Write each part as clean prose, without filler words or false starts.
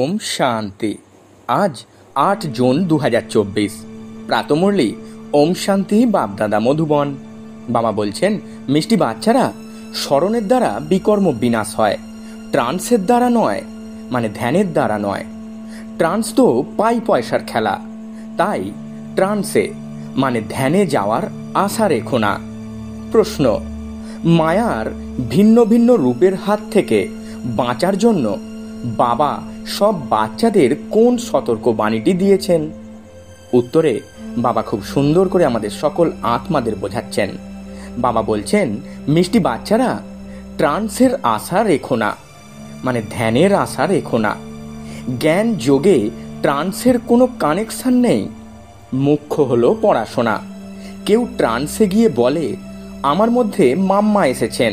ওম শান্তি। আজ 8 জুন 2024। প্রাতমুরলি ওম শান্তি বাপদাদা মধুবন। বাবা বলছেন, মিষ্টি বাচ্চারা, স্মরণের দ্বারা বিকর্ম বিনাশ হয়, ট্রান্সের দ্বারা নয়, মানে ধ্যানের দ্বারা নয়। ট্রান্স তো পাই পয়সার খেলা, তাই ট্রান্সে মানে ধ্যানে যাওয়ার আশা রেখো না। প্রশ্ন: মায়ার ভিন্ন ভিন্ন রূপের হাত থেকে বাঁচার জন্য বাবা সব বাচ্চাদের কোন সতর্ক বাণীটি দিয়েছেন? উত্তরে বাবা খুব সুন্দর করে আমাদের সকল আত্মাদের বোঝাচ্ছেন। বাবা বলছেন, মিষ্টি বাচ্চারা, ট্রান্সের আশা রেখো না, মানে ধ্যানের আশা রেখো না। জ্ঞান যোগে ট্রান্সের কোনো কানেকশন নেই। মুখ্য হলো পড়াশোনা। কেউ ট্রান্সে গিয়ে বলে, আমার মধ্যে মাম্মা এসেছেন,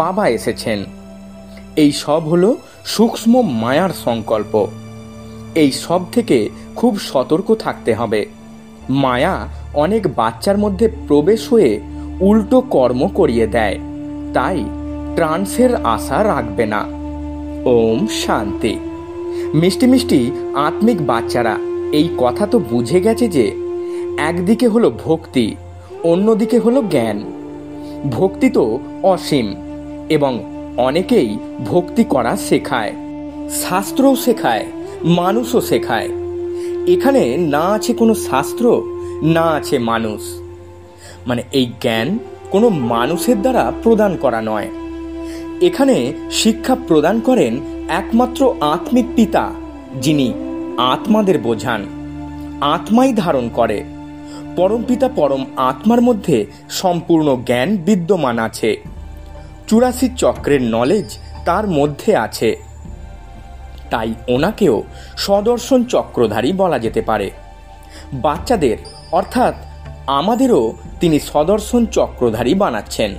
বাবা এসেছেন। এই সব হলো সূক্ষ্ম মায়ার সংকল্প। এই সব থেকে খুব সতর্ক থাকতে হবে। মায়া অনেক বাচ্চার মধ্যে প্রবেশ হয়ে উল্টো কর্ম করিয়ে দেয়, তাই ট্রান্সের আশা রাখবে না। ওম শান্তি। মিষ্টি মিষ্টি আত্মিক বাচ্চারা, এই কথা তো বুঝে গেছে যে একদিকে হলো ভক্তি, অন্যদিকে হলো জ্ঞান। ভক্তি তো অসীম এবং অনেকেই ভক্তি করা শেখায়, শাস্ত্রও শেখায়, মানুষও শেখায়। এখানে না আছে কোনো শাস্ত্র, না আছে মানুষ। মানে এই জ্ঞান কোনো মানুষের দ্বারা প্রদান করা নয়। এখানে শিক্ষা প্রদান করেন একমাত্র আত্মিক পিতা, যিনি আত্মাদের বোঝান, আত্মাই ধারণ করে। পরম পিতা পরম আত্মার মধ্যে সম্পূর্ণ জ্ঞান বিদ্যমান আছে। 84 চক্রের নলেজ তার মধ্যে আছে, তাই ওনাকেও সদর্শন চক্রধারী বলা যেতে পারে। বাচ্চাদের অর্থাৎ আমাদেরও তিনি সদর্শন চক্রধারী বানাচ্ছেন।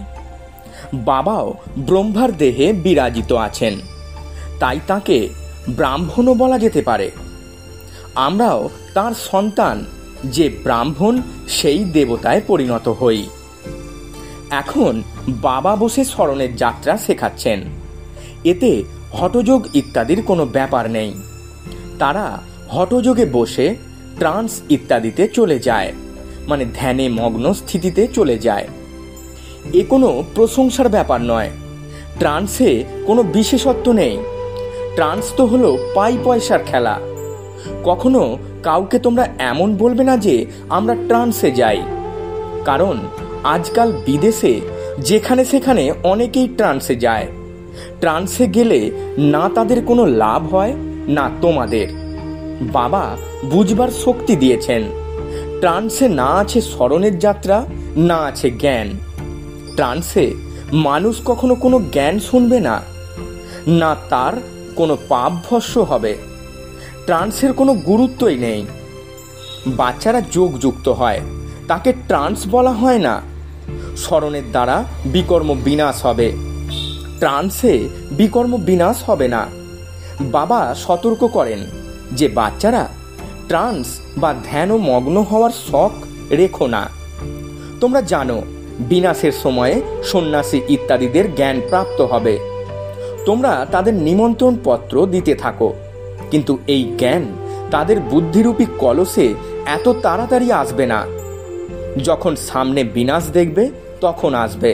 বাবাও ব্রহ্মার দেহে বিরাজিত আছেন, তাই তাকে ব্রাহ্মণও বলা যেতে পারে। আমরাও তার সন্তান, যে ব্রাহ্মণ সেই দেবতায় পরিণত হই। এখন বাবা বসে স্মরণের যাত্রা শেখাচ্ছেন। এতে হঠযোগ ইত্যাদির কোনো ব্যাপার নেই। তারা হঠযোগে বসে ট্রান্স ইত্যাদিতে চলে যায়, মানে ধ্যানে মগ্ন স্থিতিতে চলে যায়। এ কোনো প্রশংসার ব্যাপার নয়। ট্রান্সে কোনো বিশেষত্ব নেই। ট্রান্স তো হলো পাই পয়সার খেলা। কখনো কাউকে তোমরা এমন বলবে না যে আমরা ট্রান্সে যাই, কারণ আজকাল বিদেশে যেখানে সেখানে অনেকেই ট্রান্সে যায়। ট্রান্সে গেলে না তাদের কোনো লাভ হয়, না তোমাদের। বাবা বুঝবার শক্তি দিয়েছেন। ট্রান্সে না আছে স্মরণের যাত্রা, না আছে জ্ঞান। ট্রান্সে মানুষ কখনো কোনো জ্ঞান শুনবে না, না তার কোনো পাপ ভস্য হবে। ট্রান্সের কোনো গুরুত্বই নেই। বাচ্চারা যোগযুক্ত হয়, তাকে ট্রান্স বলা হয় না। স্মরণের দ্বারা বিকর্ম বিনাশ হবে, ট্রান্সে বিকর্ম বিনাশ হবে না। বাবা সতর্ক করেন যে বাচ্চারা, ট্রান্স বা ধ্যান ও মগ্ন হওয়ার শখ রেখো না। তোমরা জানো বিনাশের সময়ে সন্ন্যাসী ইত্যাদিদের জ্ঞান প্রাপ্ত হবে। তোমরা তাদের নিমন্ত্রণ পত্র দিতে থাকো, কিন্তু এই জ্ঞান তাদের বুদ্ধিরূপী কলসে এত তাড়াতাড়ি আসবে না। যখন সামনে বিনাশ দেখবে তখন আসবে,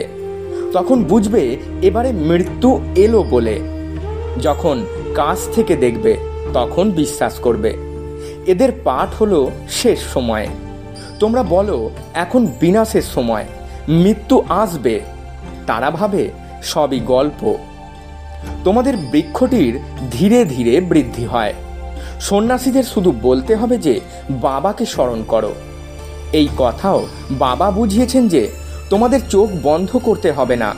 তখন বুঝবে এবারে মৃত্যু এলো বলে। যখন কাছ থেকে দেখবে তখন বিশ্বাস করবে। এদের পাঠ হলো শেষ সময়। তোমরা বলো এখন বিনাশের সময়, মৃত্যু আসবে। তারা ভাবে সবই গল্প। তোমাদের বৃক্ষটির ধীরে ধীরে বৃদ্ধি হয়। সন্ন্যাসীদের শুধু বলতে হবে যে বাবাকে স্মরণ করো। এই কথাও বাবা বুঝিয়েছেন যে তোমাদের চোখ বন্ধ করতে হবে না।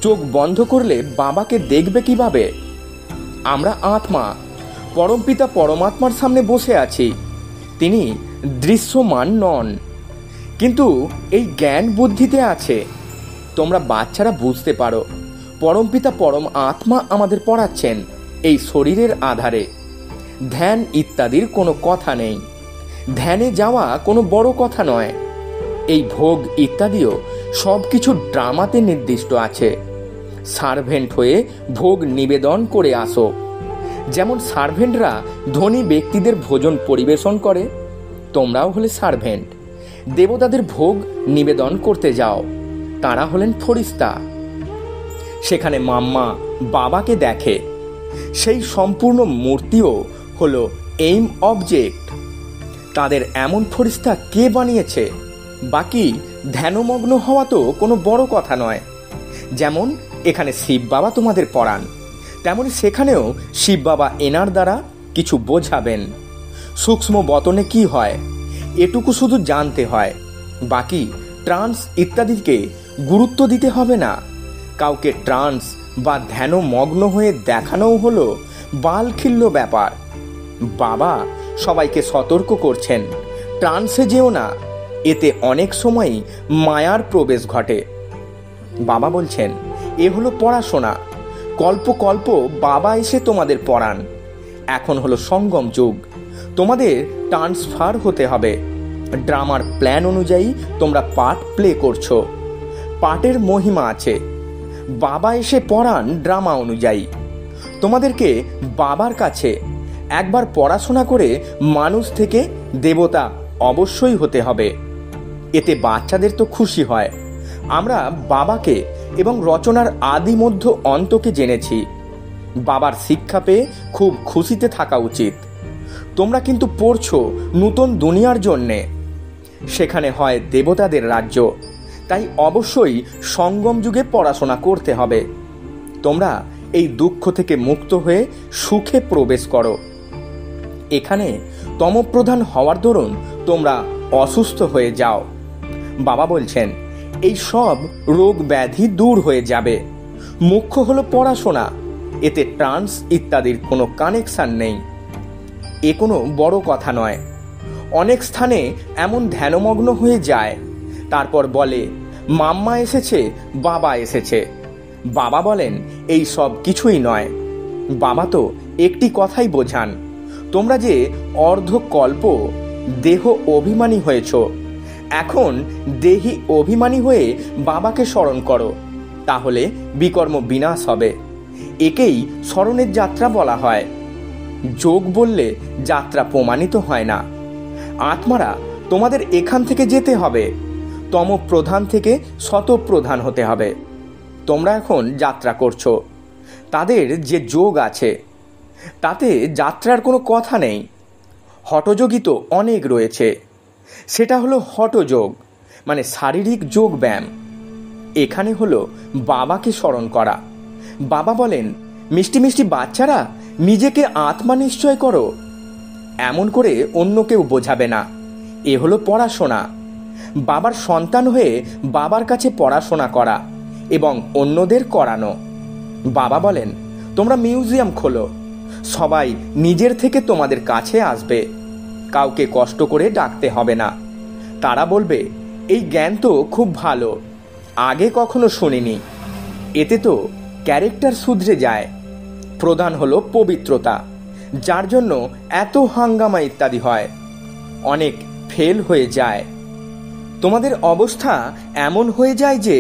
চোখ বন্ধ করলে বাবাকে দেখবে কিভাবে? আমরা আত্মা, পরমপিতা পরমাত্মার সামনে বসে আছি। তিনি দৃশ্যমান নন, কিন্তু এই জ্ঞান বুদ্ধিতে আছে। তোমরা বাচ্চারা বুঝতে পারো, পরমপিতা পরম আত্মা আমাদের পড়াচ্ছেন এই শরীরের আধারে। ধ্যান ইত্যাদির কোনো কথা নেই। ধ্যানে যাওয়া কোনো বড় কথা নয়। এই ভোগ ইত্যাদিও সব কিছু ড্রামাতে নির্দিষ্ট আছে। সার্ভেন্ট হয়ে ভোগ নিবেদন করে আসো। যেমন সার্ভেন্টরা ধনী ব্যক্তিদের ভোজন পরিবেশন করে, তোমরাও হলে সার্ভেন্ট, দেবতাদের ভোগ নিবেদন করতে যাও, তারা হলেন ফরিস্তা। সেখানে মাম্মা বাবাকে দেখে, সেই সম্পূর্ণ মূর্তিও হলো এইম অবজেক্ট। তাদের এমন ফরিস্তা কে বানিয়েছে? বাকি ধ্যানমগ্ন হওয়া তো কোনো বড় কথা নয়। যেমন এখানে শিব বাবা তোমাদের পড়ান, তেমনি সেখানেও শিব বাবা এনার দ্বারা কিছু বোঝাবেন। সূক্ষ্ম বতনে কি হয় এটুকু শুধু জানতে হয়, বাকি ট্রান্স ইত্যাদিকে গুরুত্ব দিতে হবে না। কাউকে ট্রান্স বা ধ্যানমগ্ন হয়ে দেখানোও হলো বালখিল্য ব্যাপার। বাবা সবাইকে সতর্ক করছেন, ট্রান্সে যেও না, এতে অনেক সময়ই মায়ার প্রবেশ ঘটে। বাবা বলছেন এ হলো পড়াশোনা, কল্প কল্প বাবা এসে তোমাদের পড়ান। এখন হলো সঙ্গম যুগ, তোমাদের ট্রান্সফার হতে হবে। ড্রামার প্ল্যান অনুযায়ী তোমরা পার্ট প্লে করছো, পার্টের মহিমা আছে। বাবা এসে পড়ান ড্রামা অনুযায়ী। তোমাদেরকে বাবার কাছে একবার পড়াশোনা করে মানুষ থেকে দেবতা অবশ্যই হতে হবে। এতে বাচ্চাদের তো খুশি হয়, আমরা বাবাকে এবং রচনার আদি মধ্য অন্তকে জেনেছি। বাবার শিক্ষা পেয়ে খুব খুশিতে থাকা উচিত। তোমরা কিন্তু পড়ছো নূতন দুনিয়ার জন্যে, সেখানে হয় দেবতাদের রাজ্য, তাই অবশ্যই সঙ্গম যুগে পড়াশোনা করতে হবে। তোমরা এই দুঃখ থেকে মুক্ত হয়ে সুখে প্রবেশ করো। এখানে তমপ্রধান হওয়ার দরুন তোমরা অসুস্থ হয়ে যাও। বাবা বলছেন এই সব রোগ ব্যাধি দূর হয়ে যাবে। মুখ্য হলো পড়াশোনা, এতে ট্রান্স ইত্যাদির কোনো কানেকশন নেই। এ কোনো বড় কথা নয়। অনেক স্থানে এমন ধ্যানমগ্ন হয়ে যায়, তারপর বলে মাম্মা এসেছে, বাবা এসেছে। বাবা বলেন এই সব কিছুই নয়। বাবা তো একটি কথাই বোঝান, তোমরা যে অর্ধকল্প দেহ অভিমানী হয়েছ, এখন দেহি অভিমানী হয়ে বাবাকে স্মরণ করো, তাহলে বিকর্ম বিনাশ হবে। একেই স্মরণের যাত্রা বলা হয়। যোগ বললে যাত্রা প্রমাণিত হয় না। আত্মারা তোমাদের এখান থেকে যেতে হবে, তমপ্রধান থেকে শতপ্রধান হতে হবে। তোমরা এখন যাত্রা করছো, তাদের যে যোগ আছে তাতে যাত্রার কোনো কথা নেই। হঠযোগী তো অনেক রয়েছে, সেটা হলো হঠযোগ, মানে শারীরিক যোগ ব্যায়াম। এখানে হলো বাবাকে স্মরণ করা। বাবা বলেন মিষ্টি মিষ্টি বাচ্চারা নিজেকে আত্মা নিশ্চয় করো, এমন করে অন্য কেউ বোঝাবে না। এ হলো পড়াশোনা। বাবার সন্তান হয়ে বাবার কাছে পড়াশোনা করা এবং অন্যদের করানো। বাবা বলেন তোমরা মিউজিয়াম খোলো, সবাই নিজের থেকে তোমাদের কাছে আসবে, কাউকে কষ্ট করে ডাকতে হবে না। তারা বলবে এই জ্ঞান তো খুব ভালো, আগে কখনো শুনিনি। এতে তো ক্যারেক্টার শুধরে যায়। প্রধান হলো পবিত্রতা, যার জন্য এত হাঙ্গামা ইত্যাদি হয়, অনেক ফেল হয়ে যায়। তোমাদের অবস্থা এমন হয়ে যায় যে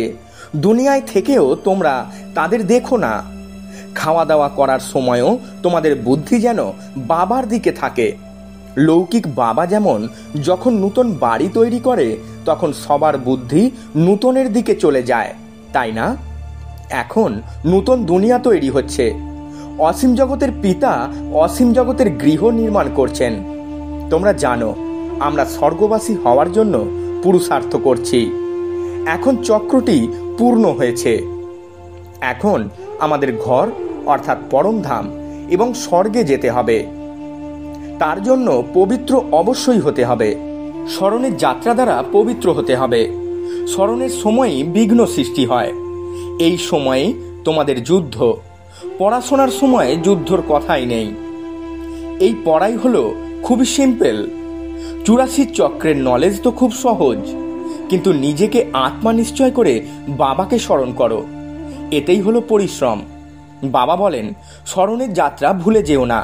দুনিয়ায় থেকেও তোমরা তাদের দেখো না। খাওয়া দাওয়া করার সময়ও তোমাদের বুদ্ধি যেন বাবার দিকে থাকে। লৌকিক বাবা যেমন যখন নূতন বাড়ি তৈরি করে তখন সবার বুদ্ধি নূতনের দিকে চলে যায়, তাই না? এখন নূতন দুনিয়া তৈরি হচ্ছে। অসীম জগতের পিতা অসীম জগতের গৃহ নির্মাণ করছেন। তোমরা জানো আমরা স্বর্গবাসী হওয়ার জন্য পুরুষার্থ করছি। এখন চক্রটি পূর্ণ হয়েছে। এখন আমাদের ঘর অর্থাৎ পরমধাম এবং স্বর্গে যেতে হবে। তার জন্য পবিত্র অবশ্যই হতে হবে। স্মরণের যাত্রা দ্বারা পবিত্র হতে হবে। স্মরণের সময়ই বিঘ্ন সৃষ্টি হয়। এই সময়ে তোমাদের যুদ্ধ, পড়াশোনার সময় যুদ্ধর কথাই নেই। এই পড়াই হলো খুবই সিম্পল। 84 চক্রের নলেজ তো খুব সহজ, কিন্তু নিজেকে আত্মা নিশ্চয় করে বাবাকে স্মরণ করো, এতেই হলো পরিশ্রম। বাবা বলেন স্মরণের যাত্রা ভুলে যেও না,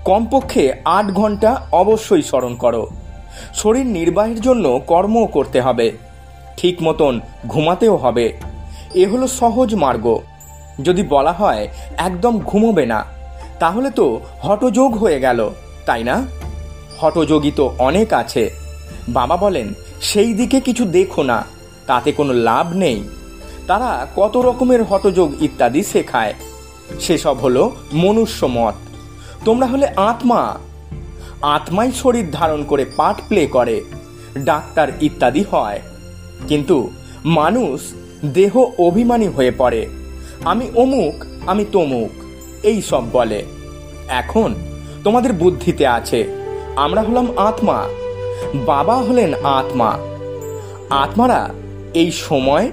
কমপক্ষে 8 ঘন্টা অবশ্যই স্মরণ করো। শরীর নির্বাহের জন্য কর্মও করতে হবে, ঠিক মতন ঘুমাতেও হবে। এ হলো সহজ মার্গ। যদি বলা হয় একদম ঘুমোবে না, তাহলে তো হঠযোগ হয়ে গেল, তাই না? হঠযোগী তো অনেক আছে। বাবা বলেন সেই দিকে কিছু দেখো না, তাতে কোনো লাভ নেই। তারা কত রকমের হঠযোগ ইত্যাদি শেখায়, সেসব হলো মনুষ্য মত। তোমরা হলে আত্মা, আত্মাই শরীর ধারণ করে পার্ট প্লে করে, ডাক্তার ইত্যাদি হয়। কিন্তু মানুষ দেহ অভিমানী হয়ে পড়ে, আমি অমুক, আমি তমুক, এই সব বলে। এখন তোমাদের বুদ্ধিতে আছে আমরা হলাম আত্মা, বাবা হলেন আত্মা। আত্মারা এই সময়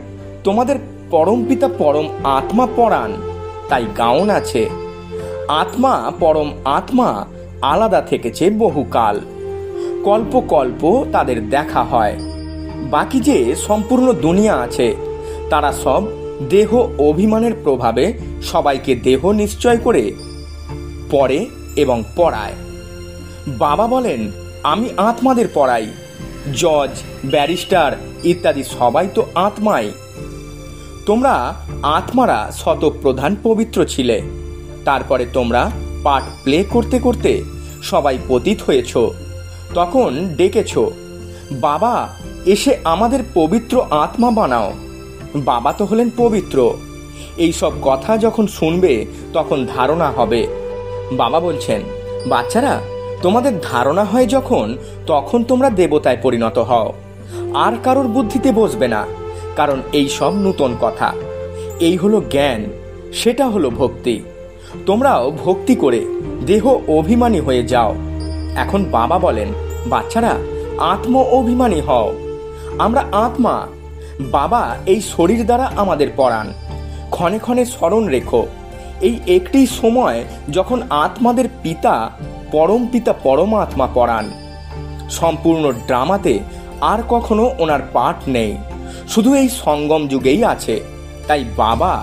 তোমাদের পরমপিতা পরম আত্মা পড়ান, তাই গাউন আছে। আত্মা পরম আত্মা আলাদা থেকেছে বহুকাল, কল্প কল্প তাদের দেখা হয়। বাকি যে সম্পূর্ণ দুনিয়া আছে তারা সব দেহ অভিমানের প্রভাবে সবাইকে দেহ নিশ্চয় করে পড়ে এবং পড়ায়। বাবা বলেন আমি আত্মাদের পড়াই, জজ, ব্যারিস্টার ইত্যাদি সবাই তো আত্মাই। তোমরা আত্মারা শতপ্রধান পবিত্র ছিলে, তারপরে তোমরা পার্ট প্লে করতে করতে সবাই পতিত হয়েছ। তখন ডেকেছ, বাবা এসে আমাদের পবিত্র আত্মা বানাও। বাবা তো হলেন পবিত্র। এই সব কথা যখন শুনবে তখন ধারণা হবে। বাবা বলছেন, বাচ্চারা তোমাদের ধারণা হয় যখন, তখন তোমরা দেবতায় পরিণত হও, আর কারোর বুদ্ধিতে বসবে না, কারণ এই সব নূতন কথা। এই হলো জ্ঞান, সেটা হলো ভক্তি। তোমরাও ভক্তি করে দেহ অভিমানী হয়ে যাও। এখন বাবা বলেন, বাচ্চারা আত্ম অভিমানী হও, আমরা আত্মা। বাবা এই শরীর দ্বারা আমাদের পড়ান। ক্ষণে ক্ষণে স্মরণ রেখো, এই একটি সময় যখন আত্মাদের পিতা পরম পিতা পরমাত্মা পড়ান। সম্পূর্ণ ড্রামাতে আর কখনো ওনার পাঠ নেই, শুধু এই সঙ্গম যুগেই আছে। তাই বাবা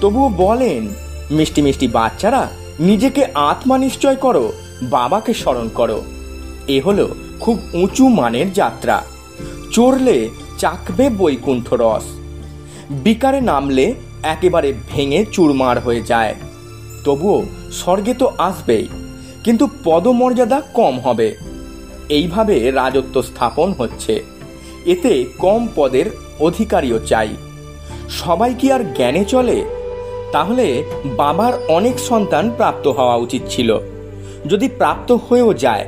তবুও বলেন, মিষ্টি মিষ্টি বাচ্চারা নিজেকে আত্মা নিশ্চয় করো, বাবাকে স্মরণ করো। এ হলো খুব উঁচু মানের যাত্রা। চড়লে চাকবে বৈকুণ্ঠ রস, বিকারে নামলে একেবারে ভেঙে চুরমার হয়ে যায়। তবুও স্বর্গে তো আসবেই, কিন্তু পদমর্যাদা কম হবে। এইভাবে রাজত্ব স্থাপন হচ্ছে, এতে কম পদের অধিকারীও চাই। সবাই কি আর জ্ঞানে চলে? তাহলে বাবার অনেক সন্তান প্রাপ্ত হওয়া উচিত ছিল, যদি প্রাপ্ত হয়েও যায়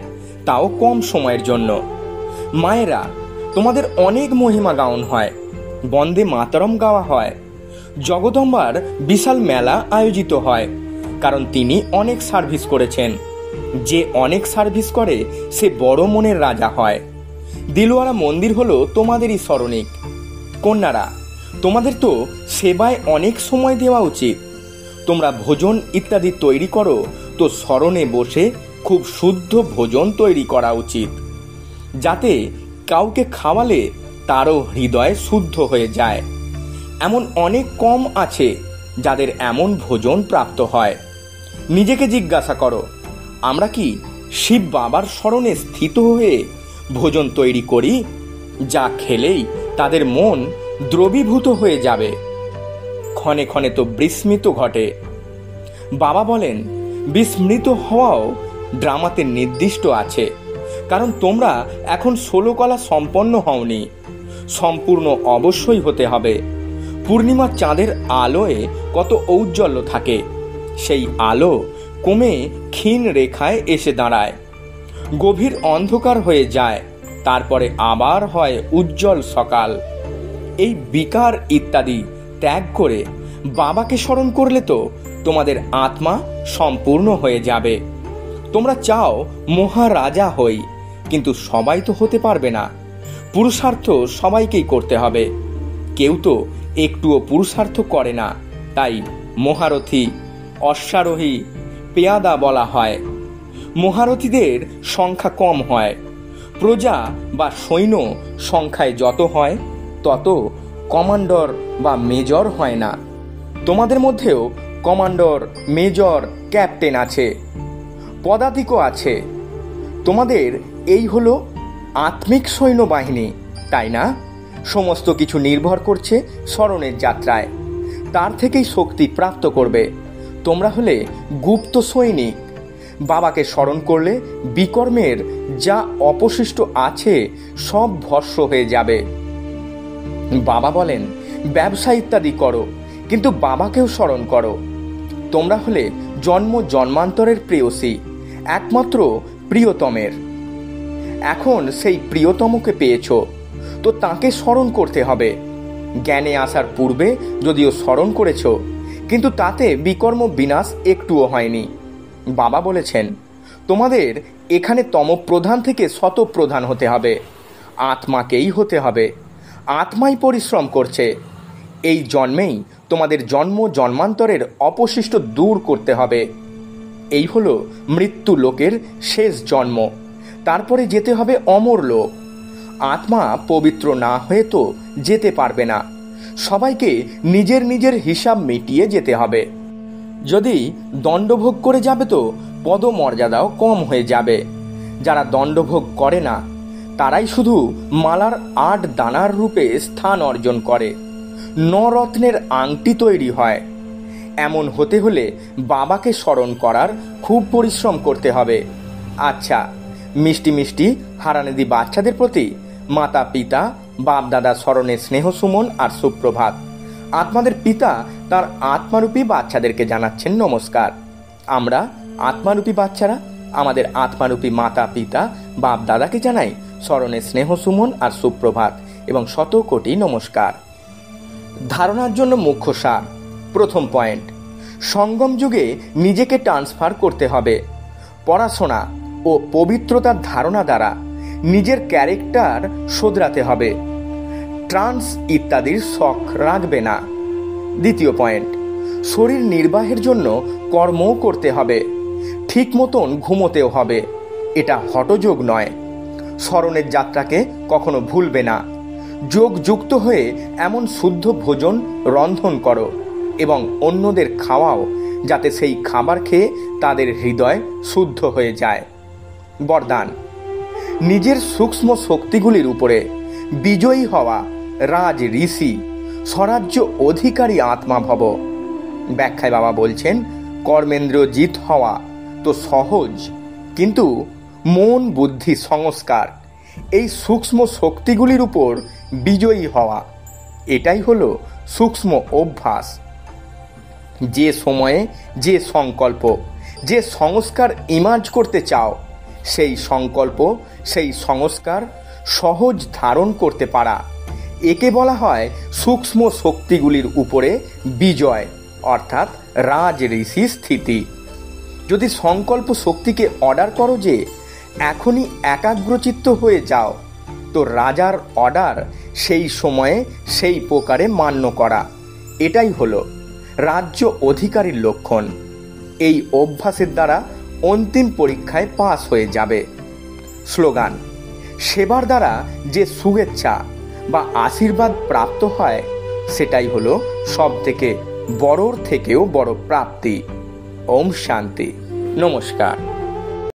তাও কম সময়ের জন্য। মায়েরা তোমাদের অনেক মহিমা গাউন হয়, বন্দে মাতরম গাওয়া হয়, জগদম্বার বিশাল মেলা আয়োজিত হয়, কারণ তিনি অনেক সার্ভিস করেছেন। যে অনেক সার্ভিস করে সে বড় মনের রাজা হয়। দিলওয়ারা মন্দির হলো তোমাদেরই স্মরণিক। কন্যারা তোমাদের তো সেবায় অনেক সময় দেওয়া উচিত। তোমরা ভোজন ইত্যাদি তৈরি করো, তো স্মরণে বসে খুব শুদ্ধ ভোজন তৈরি করা উচিত, যাতে কাউকে খাওয়ালে তারও হৃদয় শুদ্ধ হয়ে যায়। এমন অনেক কম আছে যাদের এমন ভোজন প্রাপ্ত হয়। নিজেকে জিজ্ঞাসা করো, আমরা কি শিব বাবার স্মরণে স্থিত হয়ে ভোজন তৈরি করি, যা খেলেই তাদের মন দ্রবীভূত হয়ে যাবে? ক্ষণে ক্ষণে তো বিস্মৃত ঘটে। বাবা বলেন, বিস্মৃত হওয়াও ড্রামাতে নির্দিষ্ট আছে, কারণ তোমরা এখন 16 কলা সম্পন্ন হওনি। সম্পূর্ণ অবশ্যই হতে হবে। পূর্ণিমার চাঁদের আলোয় কত ঔজ্জ্বল্য থাকে, সেই আলো কমে ক্ষীণ রেখায় এসে দাঁড়ায়, গভীর অন্ধকার হয়ে যায়, তারপরে আবার হয় উজ্জ্বল সকাল। এই বিকার ইত্যাদি ত্যাগ করে বাবাকে স্মরণ করলে তো তোমাদের আত্মা সম্পূর্ণ হয়ে যাবে। তোমরা চাও মহারাজা হই, কিন্তু সবাই তো হতে পারবে না। পুরুষার্থ সবাইকেই করতে হবে, কেউ তো একটুও পুরুষার্থ করে না। তাই মহারথী, অশ্বারোহী, পেয়াদা বলা হয়। মহারথীদের সংখ্যা কম হয়। প্রজা বা সৈন্য সংখ্যায় যত হয় তত কমান্ডর বা মেজর হয় না। তোমাদের মধ্যেও কমান্ডর, মেজর, ক্যাপ্টেন আছে, পদাতিকও আছে। তোমাদের এই হলো আত্মিক সৈন্যবাহিনী, তাই না? সমস্ত কিছু নির্ভর করছে স্মরণের যাত্রায়, তার থেকেই শক্তি প্রাপ্ত করবে। তোমরা হলে গুপ্ত সৈনিক। বাবাকে স্মরণ করলে বিকর্মের যা অপশিষ্ট আছে সব ভস্ম হয়ে যাবে। বাবা বলেন, ব্যবসা ইত্যাদি করো, কিন্তু বাবাকেও স্মরণ করো। তোমরা হলে জন্ম জন্মান্তরের প্রেয়সী, একমাত্র প্রিয়তমের। এখন সেই প্রিয়তমকে পেয়েছ, তো তাকে স্মরণ করতে হবে। জ্ঞানে আসার পূর্বে যদিও স্মরণ করেছ, কিন্তু তাতে বিকর্ম বিনাশ একটুও হয়নি। বাবা বলেছেন, তোমাদের এখানে তমপ্রধান থেকে শতপ্রধান হতে হবে, আত্মাকেই হতে হবে। আত্মাই পরিশ্রম করছে। এই জন্মেই তোমাদের জন্ম জন্মান্তরের অপশিষ্ট দূর করতে হবে। এই হলো মৃত্যু লোকের শেষ জন্ম, তারপরে যেতে হবে অমর লোক। আত্মা পবিত্র না হয়ে তো যেতে পারবে না। সবাইকে নিজের নিজের হিসাব মিটিয়ে যেতে হবে। যদি দণ্ডভোগ করে যাবে তো পদমর্যাদাও কম হয়ে যাবে। যারা দণ্ডভোগ করে না তারাই শুধু মালার 8 দানার রূপে স্থান অর্জন করে। 9 রত্নের আংটি তৈরি হয়। এমন হতে হলে বাবাকে স্মরণ করার খুব পরিশ্রম করতে হবে। আচ্ছা, মিষ্টি মিষ্টি হারানেদি বাচ্চাদের প্রতি মাতা পিতা বাপ দাদা স্মরণে স্নেহ সুমন আর সুপ্রভাত। আত্মাদের পিতা তার আত্মারূপী বাচ্চাদেরকে জানাচ্ছেন নমস্কার। আমরা আত্মারূপী বাচ্চারা আমাদের আত্মারূপী মাতা পিতা বাপ দাদাকে জানাই স্মরণে স্নেহ সুমন আর সুপ্রভাত এবং শত কোটি নমস্কার। ধারণার জন্য মুখ্য সার। প্রথম পয়েন্ট, সঙ্গম যুগে নিজেকে ট্রান্সফার করতে হবে। পড়াশোনা ও পবিত্রতার ধারণা দ্বারা নিজের ক্যারেক্টার শোধরাতে হবে। ট্রান্স ইত্যাদির শখ রাখবে না। দ্বিতীয় পয়েন্ট, শরীর নির্বাহের জন্য কর্মও করতে হবে। ঠিক মতন ঘুমোতেও হবে। এটা হঠযোগ নয়। স্মরণের যাত্রাকে কখনো ভুলবে না। যোগযুক্ত হয়ে এমন শুদ্ধ ভোজন রন্ধন করো এবং অন্যদের খাওয়াও, যাতে সেই খাবার খেয়ে তাদের হৃদয় শুদ্ধ হয়ে যায়। বরদান, নিজের সূক্ষ্ম শক্তিগুলির উপরে বিজয়ী হওয়া রাজ ঋষি স্বরাজ্য অধিকারী আত্মা ভব। ব্যাখ্যায় বাবা বলছেন, কর্মেন্দ্রিয় জিত হওয়া তো সহজ, কিন্তু মন বুদ্ধি সংস্কার এই সূক্ষ্ম শক্তিগুলির উপর বিজয়ী হওয়া, এটাই হলো সূক্ষ্ম অভ্যাস। যে সময়ে যে সংকল্প, যে সংস্কার ইমার্জ করতে চাও, সেই সংকল্প সেই সংস্কার সহজ ধারণ করতে পারা, একে বলা হয় সূক্ষ্ম শক্তিগুলির উপরে বিজয়, অর্থাৎ রাজ ঋষি স্থিতি। যদি সংকল্প শক্তিকে অর্ডার করো যে এখনই একাগ্রচিত্ত হয়ে যাও, তো রাজার অর্ডার সেই সময়ে সেই প্রকারে মান্য করা, এটাই হলো রাজ্য অধিকারীর লক্ষণ। এই অভ্যাসের দ্বারা অন্তিম পরীক্ষায় পাস হয়ে যাবে। স্লোগান, সেবার দ্বারা যে শুভেচ্ছা বা আশীর্বাদ প্রাপ্ত হয়, সেটাই হলো সব থেকে বড়র থেকেও বড় প্রাপ্তি। ওম শান্তি। নমস্কার।